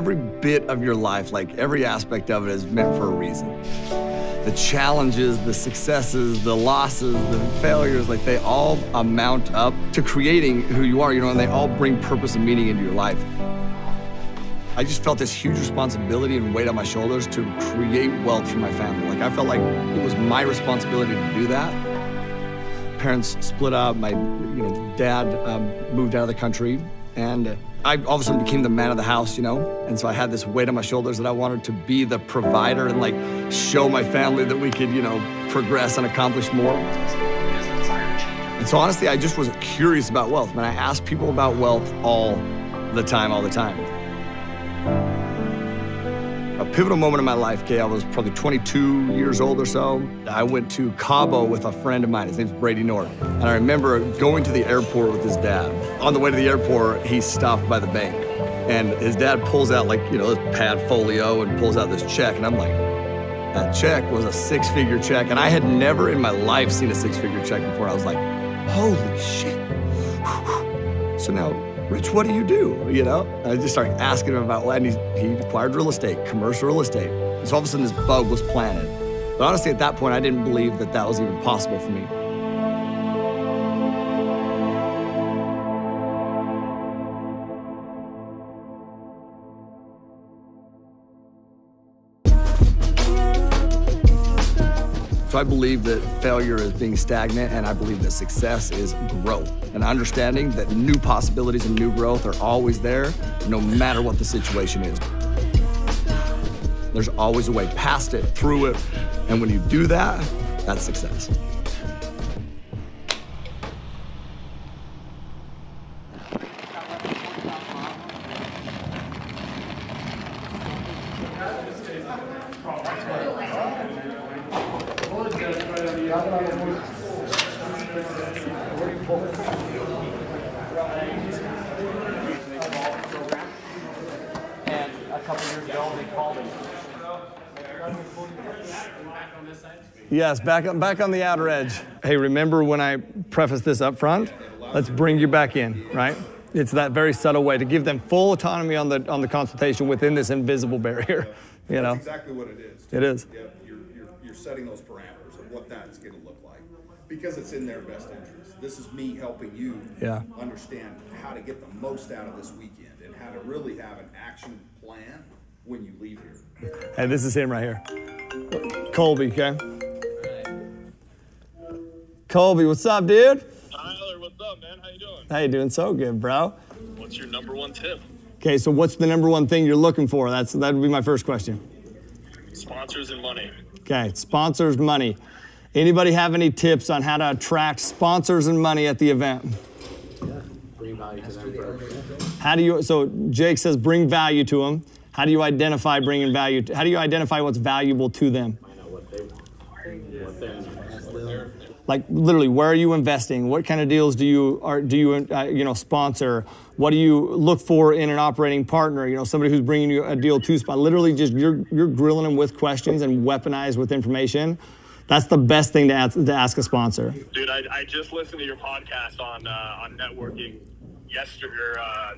every bit of your life, like every aspect of it is meant for a reason. The challenges, the successes, the losses, the failures, like they all amount up to creating who you are, and they all bring purpose and meaning into your life. I just felt this huge responsibility and weight on my shoulders to create wealth for my family. Like I felt like it was my responsibility to do that. Parents split up, my dad moved out of the country, and I all of a sudden became the man of the house, And so I had this weight on my shoulders that I wanted to be the provider and like show my family that we could, progress and accomplish more. And so honestly, I just was curious about wealth. I asked people about wealth all the time. A pivotal moment in my life, I was probably 22 years old or so. I went to Cabo with a friend of mine. His name's Brady North. And I remember going to the airport with his dad. On the way to the airport, he's stopped by the bank. And his dad pulls out this pad folio and pulls out this check. And I'm like, that check was a 6-figure check. And I had never in my life seen a 6-figure check before. I was like, holy shit. So now, Rich, what do you do? I just started asking him about what, and he acquired real estate, commercial real estate. So all of a sudden this bug was planted. But honestly, at that point, I didn't believe that that was even possible for me. So I believe that failure is being stagnant, and I believe that success is growth. And understanding that new possibilities and new growth are always there, no matter what the situation is. There's always a way past it, through it, and when you do that, that's success. Yes, back on the outer edge. Hey, remember when I prefaced this up front? Let's bring you back in, right? It's that very subtle way to give them full autonomy on the consultation within this invisible barrier. That's exactly what it is. It is. Yep, you're setting those parameters of what that's going to look like because it's in their best interest. This is me helping you understand how to get the most out of this weekend and how to really have an action plan when you leave here. Hey, this is him right here. Colby, okay? Colby, what's up, dude? Tyler, what's up, man? How you doing? How you doing? So good, bro. What's your number one tip? Okay, so what's the number one thing you're looking for? That would be my first question. Sponsors and money. Okay, sponsors, money. Anybody have any tips on how to attract sponsors and money at the event? Yeah, bring value to them. How do you, so Jake says bring value to them. How do you identify bringing value? How do you identify what's valuable to them? Find out what they want. What they're Like literally, where are you investing? What kind of deals do you sponsor? What do you look for in an operating partner? Somebody who's bringing you a deal to spot. Literally, just you're grilling them with questions and weaponized with information. That's the best thing to ask a sponsor. Dude, I just listened to your podcast on networking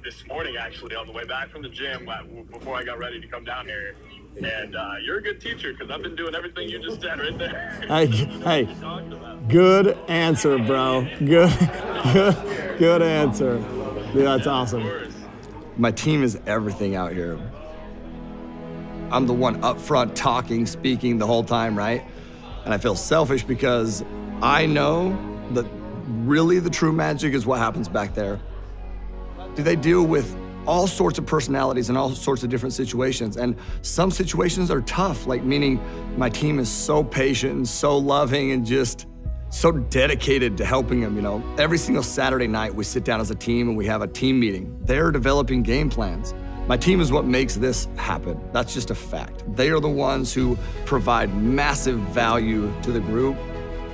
this morning, actually, on the way back from the gym before I got ready to come down here. And you're a good teacher because I've been doing everything you just said right there. Hey, good answer, bro. Good answer. Dude, that's awesome. My team is everything out here. I'm the one up front talking, speaking the whole time, right? And I feel selfish because I know that really the true magic is what happens back there. Do they deal with all sorts of personalities and all sorts of different situations? And some situations are tough, like meaning my team is so patient and so loving and just so dedicated to helping them, Every single Saturday night we sit down as a team and we have a team meeting. They're developing game plans. My team is what makes this happen. That's just a fact. They are the ones who provide massive value to the group.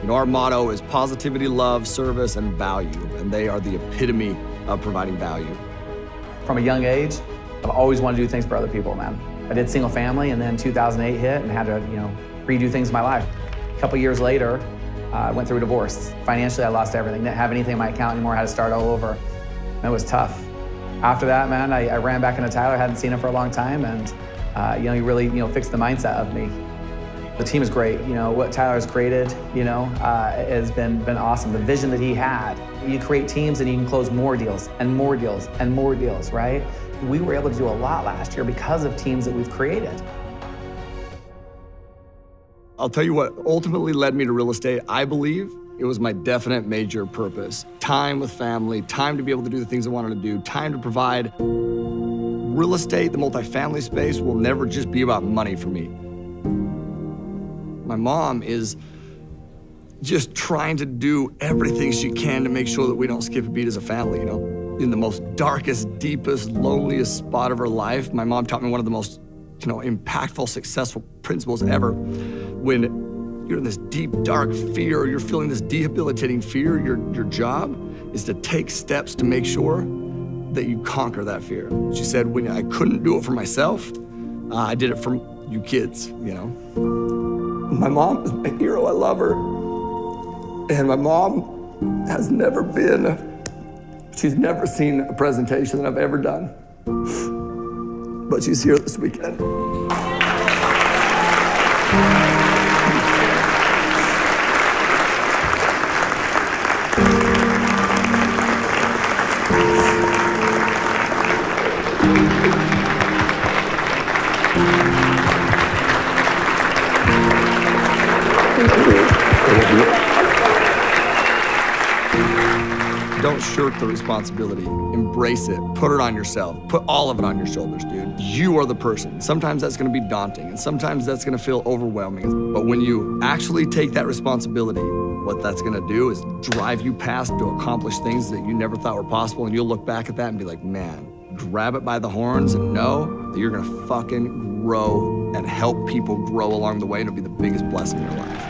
Our motto is positivity, love, service, and value, and they are the epitome of providing value. From a young age, I've always wanted to do things for other people, man. I did single family, and then 2008 hit and had to, redo things in my life. A couple years later, I went through a divorce. Financially, I lost everything. Didn't have anything in my account anymore, had to start all over. And it was tough. After that, man, I ran back into Tyler, hadn't seen him for a long time, and he really fixed the mindset of me. The team is great. What Tyler's created, has been awesome. The vision that he had. You create teams and you can close more deals and more deals and more deals, right? We were able to do a lot last year because of teams that we've created. I'll tell you what ultimately led me to real estate. I believe it was my definite major purpose. Time with family, time to be able to do the things I wanted to do, time to provide. Real estate, the multifamily space, will never just be about money for me. My mom is just trying to do everything she can to make sure that we don't skip a beat as a family, In the most darkest, deepest, loneliest spot of her life, my mom taught me one of the most, impactful, successful principles ever. When you're in this deep, dark fear, you're feeling this debilitating fear, your job is to take steps to make sure that you conquer that fear. She said, when I couldn't do it for myself, I did it for you kids, My mom is my hero, I love her. And my mom has never she's never seen a presentation that I've ever done. But she's here this weekend. Don't shirk the responsibility. Embrace it. Put it on yourself. Put all of it on your shoulders, dude. You are the person. Sometimes that's going to be daunting, and sometimes that's going to feel overwhelming. But when you actually take that responsibility, what that's going to do is drive you past to accomplish things that you never thought were possible, and you'll look back at that and be like, man, grab it by the horns and know that you're going to fucking grow and help people grow along the way, and it'll be the biggest blessing in your life.